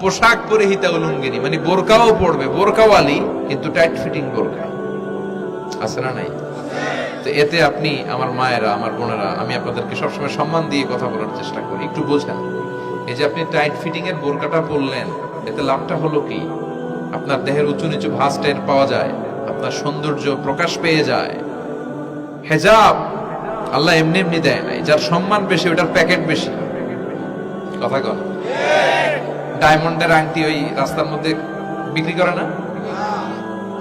পোশাক পরিহিতা উলঙ্গিনী, মানে বোরকাও পড়বে, বোরকাওয়ালি, কিন্তু টাইট ফিটিং বোরকা আছে না নাই? তো এতে আপনি, আমার মায়েরা, আমার বোনেরা, আমি আপনাদেরকে সবসময় সম্মান দিয়ে কথা বলার চেষ্টা করি, একটু বোঝেন। এই যে আপনি টাইট ফিটিং এর বোরকাটা পরলেন, এতে লাভটা হলো কি? আপনার দেহের উঁচু নিচু ভাঁজ টের পাওয়া যায়, আপনার সৌন্দর্য প্রকাশ পেয়ে যায়। হেজাব আল্লাহ এমনি এমনি দেয় নাই, যার সম্মান বেশি ওটার প্যাকেট বেশি। কথা কন। ডায়মন্ডের আংটি ওই রাস্তার মধ্যে বিক্রি করে না?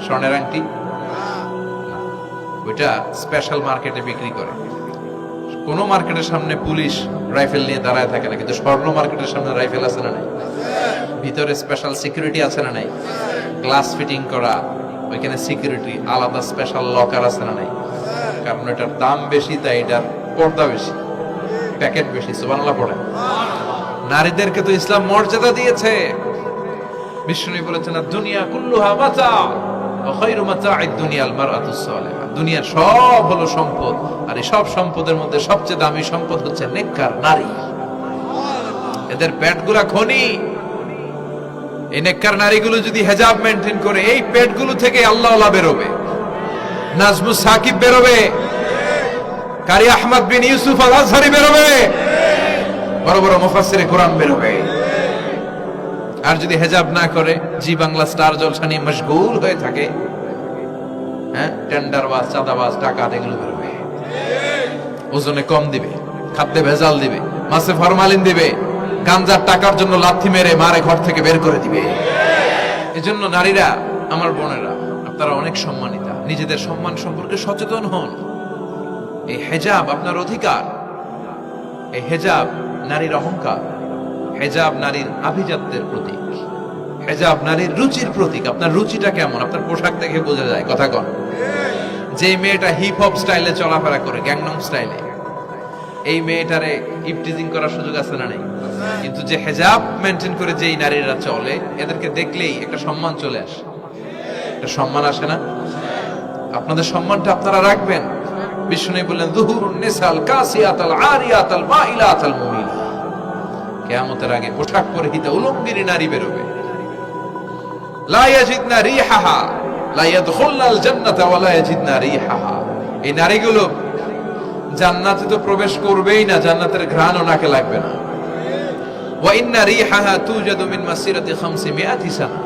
স্বর্ণের আংটি ওইটা স্পেশাল মার্কেটে বিক্রি করে। কোন মার্কেটের সামনে পুলিশ রাইফেল নিয়ে দাঁড়ায় থাকে না, কিন্তু স্বর্ণ মার্কেটের সামনে রাইফেল আছে না নাই? ভিতরে স্পেশাল সিকিউরিটি আছে না নাই? গ্লাস ফিটিং করা, ওইখানে সিকিউরিটি আলাদা, স্পেশাল লকার আছে না নাই? কারণ এটার দাম বেশি, তাই এটার পর্দা বেশি, প্যাকেট বেশি। সুবহানাল্লাহ পড়ে। নারীদেরকে তো ইসলাম মর্যাদা দিয়েছে। বিষ্ণু বলেছেন, দুনিয়া কুল্লুহা মাতা ওয়া খায়রু মাতা'আদ দুনিয়াল মারআতুস সালিহা। দুনিয়ার সব হলো সম্পদ, আর এই সব সম্পদের মধ্যে সবচেয়ে দামি সম্পদ হচ্ছে নেককার নারী। এদের পেটগুলা খনি। এই নেককার নারীগুলো যদি হিজাব মেইনটেইন করে, এই পেটগুলো থেকে আল্লাহওয়ালা বেরোবে, নাজমুস সাকিব বেরোবে, কারি আহমদ বিন ইউসুফ আল আজহারি বেরোবে, বড় বড় মুফাসসিরে কোরআন বেরোবে। আর যদি হিজাব না করে, জি বাংলা স্টার জলসা নিয়ে মশগুল হয়ে থাকে, হ্যাঁ, টেন্ডারবাজ, চাঁদাবাজ, ডাকাত, এগুলো বেরোবে। ওজনে কম দিবে, খাদ্যে ভেজাল দিবে, মাছে ফরমালিন দিবে, গাঞ্জার টাকার জন্য লাথি মেরে মারে ঘর থেকে বের করে দিবে। এজন্য নারীরা, আমার বোনেরা, আপনারা অনেক সম্মানিতা, নিজেদের সম্মান সম্পর্কে সচেতন হন। এই হিজাব আপনার অধিকার। এই হিজাব নারীর অহংকার, হিজাব নারীর আভিজাত্যের প্রতীক, হিজাব নারীর রুচির প্রতীক। আপনার রুচিটা কেমন আপনার পোশাক দেখে বোঝা যায়। কথা কন। যে মেয়েটা হিপ হপ স্টাইলে চলাফেরা করে, গ্যাংনম স্টাইলে, এই মেয়েটারে ইপটিজিং করার সুযোগ আছে না নাই? কিন্তু যে হিজাব মেইনটেইন করে যেই নারীরা চলে, এদেরকে দেখলেই একটা সম্মান চলে আসে। একটা সম্মান আসে না? আপনাদের সম্মানটা আপনারা রাখবেন। বিষ্ণু বললেন, যুহুরুন নিসাল কাসিয়াতাল আরিয়াতাল মাইলাতাল মুমিনা। কিয়ামতের আগে পোশাক পরিহিতা উলঙ্গিনী নারী বেরোবে। লা ইয়াজিদনা রিহাহা লা ইয়াদখুলনাল জান্নাতা ওয়া লা ইয়াজিদনা রিহাহা। এই নারীগুলো জান্নাতে তো প্রবেশ করবেই না, জান্নাতের ঘ্রাণও নাকে লাগবে না। ওয়া ইন্না রিহাহা তুজাদু মিন মাসিরাতি 500 সানা।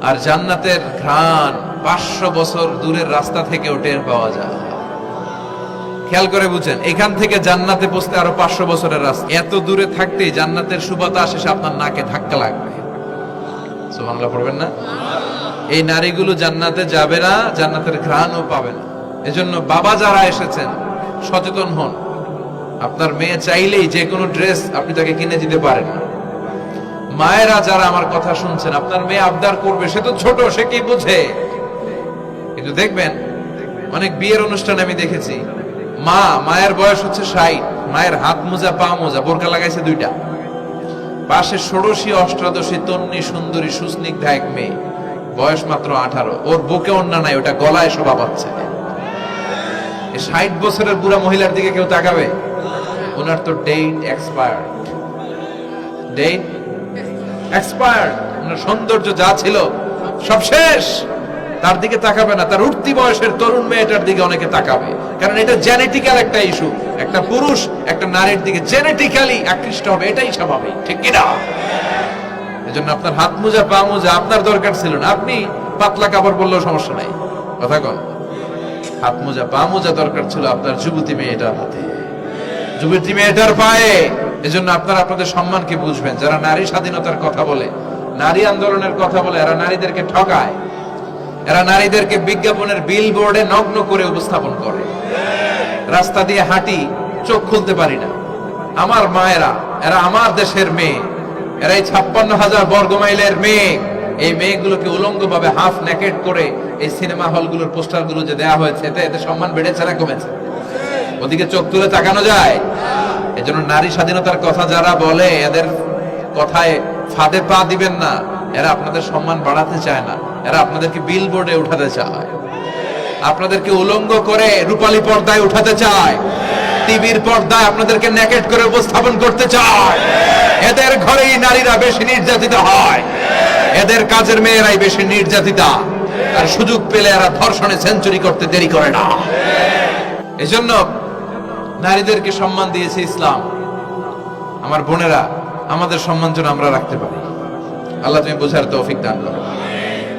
আর জান্নাতের ঘ্রাণ 500 বছর দূরের রাস্তা থেকেও টের পাওয়া যায়। খেয়াল করে বুঝেন, এখান থেকে জান্নাতে পৌঁছতে আরো 500 বছরের রাস্তা। এত দূরে থাকতেই জান্নাতের সুবাতাস এসে আপনার নাকে ধাক্কা লাগবে। সুবহানাল্লাহ পড়বেন না? এই নারীগুলো জান্নাতে যাবে না, জান্নাতের ঘ্রাণও পাবে না। এজন্য বাবা যারা এসেছেন, সচেতন হন। আপনার মেয়ে চাইলেই যে কোনো ড্রেস আপনি তাকে কিনে দিতে পারেন না। মায়েরা যারা আমার কথা শুনছেন, আপনার মেয়ে আবদার করবে, সে তো ছোট, সে কি বুঝে? কিন্তু দেখবেন অনেক বিয়ের অনুষ্ঠানে আমি দেখেছি, মায়ের বয়স হচ্ছে 60, মায়ের হাত মোজা, পা মোজা, বোরকা লাগাইছে 2টা। পাশে ষোড়শী, অষ্টাদশী, তন্নি, সুন্দরী, সুস্নিগ্ধা এক মেয়ে, বয়স মাত্র 18। ওর বুকে ওন্না নাই, ওটা গলায় শোভা পাচ্ছে। 60 বছরের বুড়া মহিলার দিকে কেউ তাকাবে? ওনার তো ডেট এক্সপায়ার্ড, ডেট এক্সপায়ার্ড। ওনার সৌন্দর্য যা ছিল সব শেষ। তার দিকে তাকাবে না। তার উঠতি বয়সের তরুণ মেয়েটার দিকে অনেকে তাকাবে, কারণ এটা জেনেটিক্যাল একটা ইস্যু। একটা পুরুষ একটা নারীর দিকে জেনেটিক্যালি আকৃষ্ট হবে, এটাই স্বাভাবিক, ঠিক কিনা? এজন্য আপনার হাত মোজা, পা মোজা আপনার দরকার ছিল না। আপনি পাতলা কাপড় পরলেও সমস্যা নাই। কথা কন। হাত মোজা, পা মোজা দরকার ছিল আপনার যুবতী মেয়েটার হাতে, যুবতী মেয়েটার পায়ে। এজন্য আপনারা আপনাদের সম্মানকে বুঝবেন। যারা নারী স্বাধীনতার কথা বলে, নারী আন্দোলনের কথা বলে, এরা নারীদেরকে ঠকায়। এরা নারীদেরকে বিজ্ঞাপনের বিলবোর্ডে নগ্ন করে উপস্থাপন করে। রাস্তা দিয়ে হাঁটি, চোখ খুলতে পারি না। আমার মায়েরা, এরা আমার দেশের মেয়ে, এরা এই 56,000 বর্গমাইলের মেয়ে। এই মেয়েগুলোকে উলঙ্গ ভাবে হাফ নেকেড করে এই সিনেমা হলগুলোর পোস্টারগুলো যে দেয়া হয়েছে, এতে সম্মান বেড়েছে না কমেছে? ওদিকে চোখ তুলে তাকানো যায়? এজন্য নারী স্বাধীনতার কথা যারা বলে, এদের কথায় ফাঁদে পা দিবেন না। এরা আপনাদের সম্মান বাড়াতে চায় না, এরা আপনাদেরকে বিলবোর্ডে উঠাতে চায়, আপনাদেরকে উলঙ্গ করে রূপালী পর্দায় উঠাতে চায়, টিভির পর্দায় আপনাদেরকে নেকেড করে উপস্থাপন করতে চায়। এদের ঘরেই নারীরা বেশি নির্যাতিত হয়, এদের কাজের মেয়েরাই বেশি নির্যাতিতা, আর সুযোগ পেলে এরা ধর্ষণে সেঞ্চুরি করতে দেরি করে না। এজন্য নারীদেরকে সম্মান দিয়েছে ইসলাম। আমার বোনেরা, আমাদের সম্মান যেন আমরা রাখতে পারি। আল্লাহ তুমি বোঝার তৌফিক দান করো।